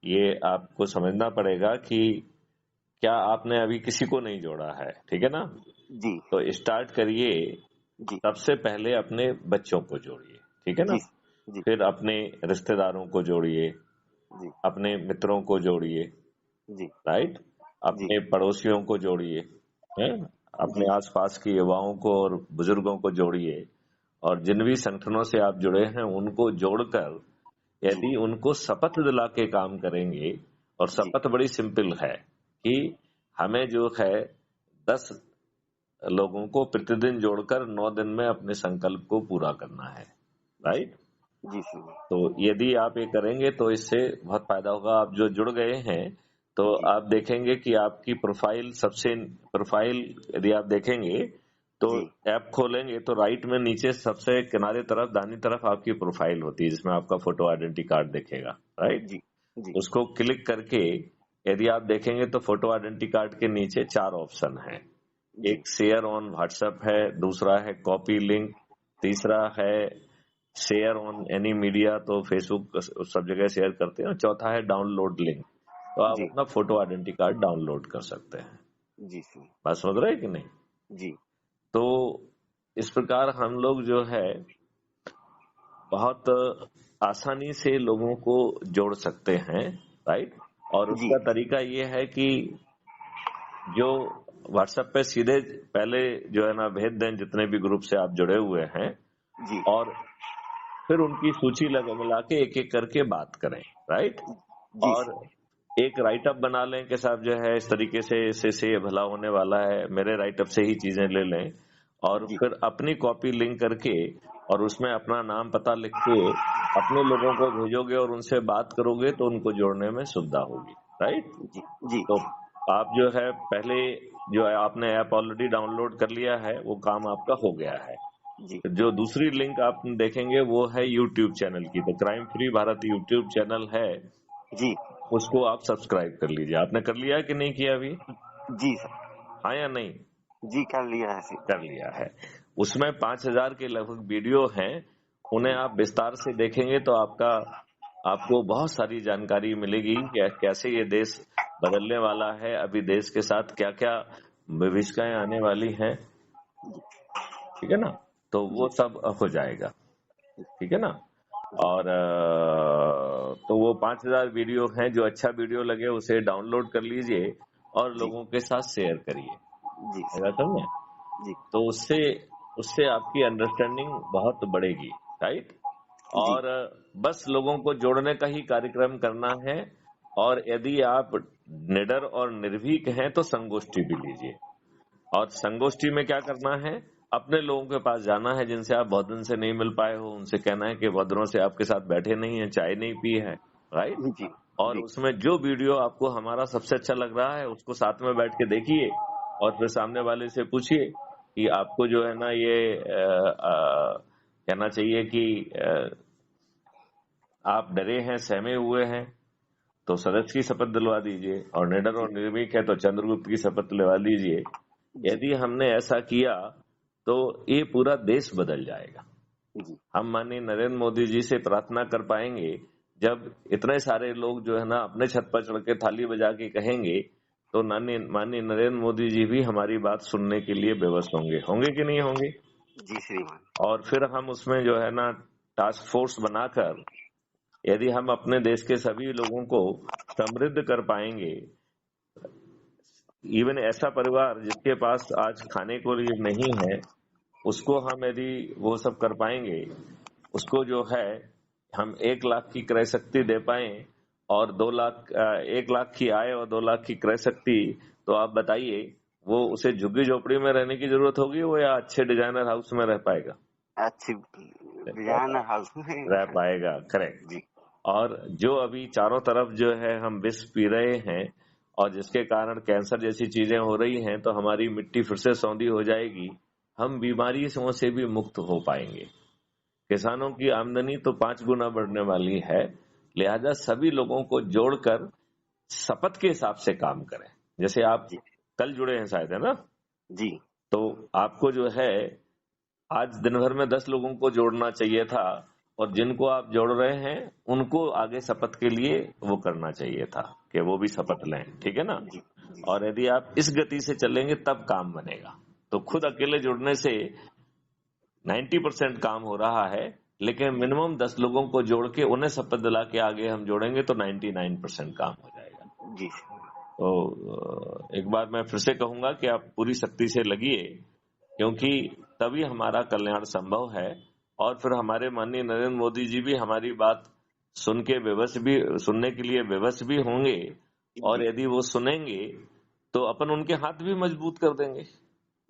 ये आपको समझना पड़ेगा कि क्या आपने अभी किसी को नहीं जोड़ा है, ठीक है ना? जी तो स्टार्ट करिए, जी सबसे पहले अपने बच्चों को जोड़िए, ठीक है ना? जी जी फिर अपने रिश्तेदारों को जोड़िए, जी अपने मित्रों को जोड़िए, जी राइट? जी अपने पड़ोसियों को जोड़िए, हैं? जी अपने आसपास के युवाओं को और बुजुर्गों को जोड़िए, और जिन भी संगठनों से आप जुड़े हैं उनको जोड़कर जी यदि उनको शपथ दिला के काम करेंगे, और जी शपथ बड़ी सिंपल है कि हमें जो है 10 लोगों को प्रतिदिन जोड़कर 9 दिन में अपने संकल्प को पूरा करना है, जी राइट? जी श्रीमान। तो यदि आप ये करेंगे तो इससे बहुत फायदा होगा। आप जो जुड़ गए हैं तो जी आप देखेंगे कि आपकी प्रोफाइल यदि आप देखेंगे तो जी ऐप खोलेंगे तो राइट में नीचे सबसे किनारे तरफ दाहिनी तरफ आपकी प्रोफाइल होती है जिसमें आपका फोटो आइडेंटिटी कार्ड दिखेगा, राइट? जी जी उसको क्लिक करके यदि आप देखेंगे तो फोटो आइडेंटिटी कार्ड के नीचे 4 ऑप्शन हैं। जी एक शेयर ऑन व्हाट्सएप है, दूसरा है कॉपी लिंक, तीसरा है शेयर ऑन एनी मीडिया, तो फेसबुक सब जगह शेयर करते हैं, और चौथा है डाउनलोड लिंक। तो आप जी अपना फोटो आइडेंटिटी कार्ड डाउनलोड कर सकते हैं। जी श्रीमान। बात समझ रहे हैं कि नहीं? जी तो इस प्रकार हम लोग जो है बहुत आसानी से लोगों को जोड़ सकते हैं, राइट? और जी उसका तरीका ये है कि जो व्हाट्सएप पे सीधे पहले जो है ना भेज दें जितने भी ग्रुप से आप जुड़े हुए हैं, जी और फिर उनकी सूची लगा मिला के एक एक करके बात करें, राइट? जी और एक राइटअप बना लें कि साहब जो है इस तरीके से इससे ये भला होने वाला है, मेरे राइटअप से ही चीजें ले लें, और जी फिर अपनी कॉपी लिंक करके और उसमें अपना नाम पता लिख के अपने लोगों को भेजोगे और उनसे बात करोगे तो उनको जोड़ने में सुविधा होगी, राइट? जी जी तो आप जो है पहले जो है आपने ऐप ऑलरेडी डाउनलोड कर लिया है, वो काम आपका हो गया है। जी जो दूसरी लिंक आप देखेंगे वो है यूट्यूब चैनल की, तो crime free Bharat YouTube channel है, जी उसको आप सब्सक्राइब कर लीजिए। आपने कर लिया है कि नहीं किया अभी? जी सर। हाँ या नहीं? जी कर लिया है सर। कर लिया है। उसमें 5,000 के लगभग वीडियो हैं, उन्हें जी आप विस्तार से देखेंगे तो आपको बहुत सारी जानकारी मिलेगी कि कैसे ये देश बदलने वाला है, अभी देश के साथ क्या क्या विभीषिकाएं आने वाली हैं, ठीक है ना? तो वो जी सब हो जाएगा, ठीक है ना? और तो वो 5,000 वीडियो हैं, जो अच्छा वीडियो लगे उसे डाउनलोड कर लीजिए और जी लोगों के साथ शेयर करिए। जी ऐसा सर। समझे? जी तो उससे उससे आपकी अंडरस्टैंडिंग बहुत बढ़ेगी, राइट? जी और बस लोगों को जोड़ने का ही कार्यक्रम करना है। और यदि आप निडर और निर्भीक हैं तो संगोष्ठी भी लीजिए। और संगोष्ठी में क्या करना है, अपने लोगों के पास जाना है जिनसे आप बहुत दिन से नहीं मिल पाए हो, उनसे कहना है कि बहुत दिनों से आपके साथ बैठे नहीं है, चाय नहीं पी है, राइट? जी और जी उसमें जो वीडियो आपको हमारा सबसे अच्छा लग रहा है उसको साथ में बैठ के देखिए, और फिर सामने वाले से पूछिए कि आपको जो है ना ये कहना चाहिए कि आप डरे हैं, सहमे हुए हैं, तो सदस्य की शपथ दिलवा दीजिए, और निडर जी और निर्भीक है तो चंद्रगुप्त की शपथ दिलवा दीजिए। जी यदि हमने ऐसा किया तो ये पूरा देश बदल जाएगा। जी हम माननीय नरेंद्र मोदी जी से प्रार्थना कर पाएंगे जब इतने सारे लोग जो है ना अपने छत पर चढ़ के थाली बजा के कहेंगे, तो माननीय नरेंद्र मोदी जी भी हमारी बात सुनने के लिए बेबस होंगे, होंगे कि नहीं होंगे? जी श्रीमान। और फिर हम उसमें जो है ना टास्क फोर्स बनाकर यदि हम अपने देश के सभी लोगों को समृद्ध कर पाएंगे, इवन ऐसा परिवार जिसके पास आज खाने को लिए नहीं है, उसको हम यदि वो सब कर पाएंगे, उसको जो है हम 1 लाख की क्रय शक्ति दे पाए, और 2 लाख 1 लाख की आय और 2 लाख की क्रय शक्ति, तो आप बताइए वो उसे झुग्गी झोपड़ी में रहने की जरूरत होगी वो, या अच्छे डिजाइनर हाउस में रह पाएगा? अच्छी डिजाइनर हाउस में। रह पाएगा, करेक्ट। जी और जो अभी चारों तरफ जो है हम विष पी रहे हैं, और जिसके कारण कैंसर जैसी चीजें हो रही हैं, तो हमारी मिट्टी फिर से सौंधी हो जाएगी, हम बीमारियों से भी मुक्त हो पाएंगे। किसानों की आमदनी तो 5 गुना बढ़ने वाली है, लिहाजा सभी लोगों को जोड़कर शपथ के हिसाब से काम करें। जैसे आप जी कल जुड़े हैं शायद, है ना? जी तो आपको जो है आज दिन भर में 10 लोगों को जोड़ना चाहिए था, और जिनको आप जोड़ रहे हैं उनको आगे शपथ के लिए वो करना चाहिए था कि वो भी शपथ लें, ठीक है ना। जी जी और यदि आप इस गति से चलेंगे तब काम बनेगा। तो खुद अकेले जुड़ने से 90% काम हो रहा है, लेकिन मिनिमम 10 लोगों को जोड़ के उन्हें शपथ दिला के आगे हम जोड़ेंगे तो 99% काम हो जाएगा। जी तो एक बार मैं फिर से कहूंगा कि आप पूरी शक्ति से लगिए, क्योंकि तभी हमारा कल्याण संभव है। और फिर हमारे माननीय नरेंद्र मोदी जी भी हमारी बात सुनने के लिए विवश भी होंगे, और यदि वो सुनेंगे तो अपन उनके हाथ भी मजबूत कर देंगे,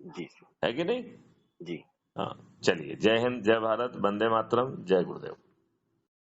जी है कि नहीं। जी। हाँ, चलिए, जय हिंद, जय भारत, वंदे मातरम, जय गुरुदेव।